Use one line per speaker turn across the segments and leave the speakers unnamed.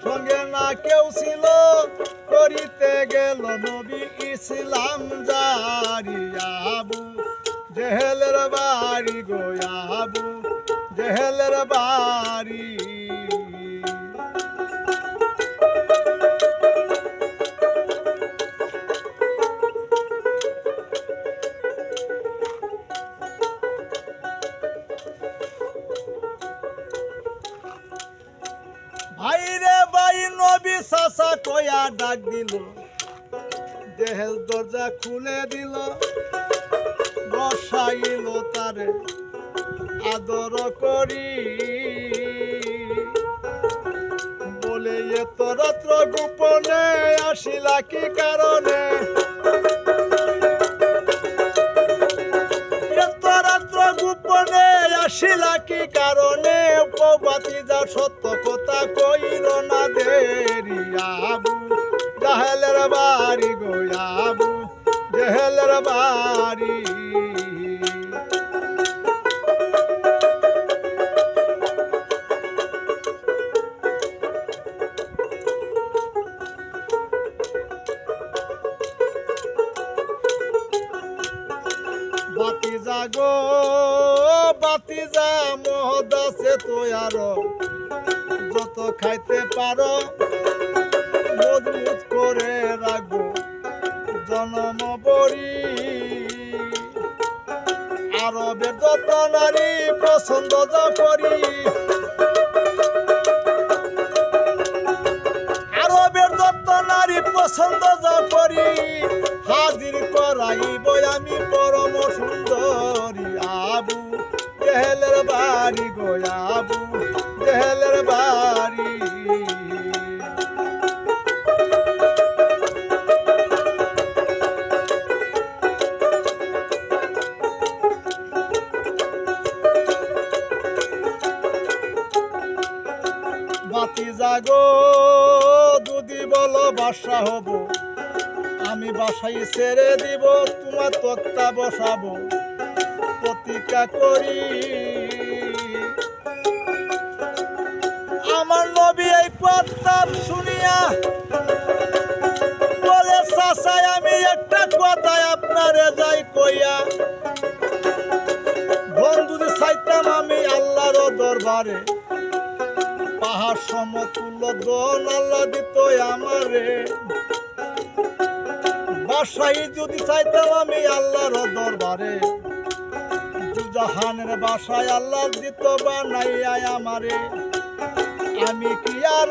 সঙ্গে না কেউ ছিল করিতে গেল নবী ইসলাম জারি আবু জেহেলের বাড়ি গো আবু জেহেলের বাড়ি। ভাই রে ভাই নবী চাচা কয়া ডাক দিল, জেহেল দরজা খুলে দিল, বসাইল তারে আদর করি, বলে এত রাত্র গোপনে আসিলা কি কারণে, এত রাত্র গোপনে আসিলা কি কারণে, বাতি যা সত্য কথা কইর না দেরি আবু জাহেলের বাড়ি গো আবু জেহেলের বাড়ি। বাতিজা গো বাতিজা মহদ আছে তো আরো যত খাইতে পারো মজবুত করে রাখবো জনম বড়ি, আরবের যত নারী পছন্দ যা করি, আরবের যত নারী পছন্দ যা করি, হাজির করাইব আমি পরম সুন্দরী আবু জেহেলের বাড়ি গো আবু জেহেলের বাড়ি। বাতিজা গো যদি বলো বাসা হব, আমি বাসায় ছেড়ে দিব, তোমার তক্তা বসাবো প্রতিজ্ঞা করি। আমার নবী এই কথা শুনিয়া বলে চাচাই আমি একটা কথায় আপনারে যাই কইয়া, বন্ধুদের চাইতাম আমি আল্লাহর দরবারে, পাহাড় সমতুল্য দন আল্লাহ দিত আমারে, বাসাই যদি চাইতাম আমি আল্লাহর দরবারে, জাহানের বাসায় আল্লাহ দিত বানাইয়া আমারে, আমি কি আর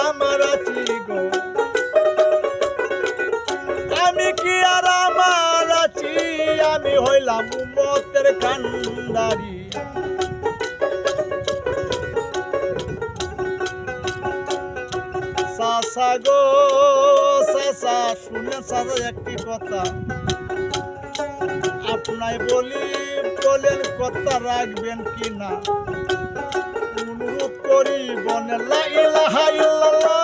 আমার আছি গো, আমি কি আর আমার আছি, আমি হইলাম উম্মতের কান্ডারি। চাচা গো চাচা শুনে চাচা একটি কথা আপনাই বলি, বলেন কথা রাখবেন কি না, অনুরোধ করি বলেন লা ইলাহা ইল্লাল্লাহ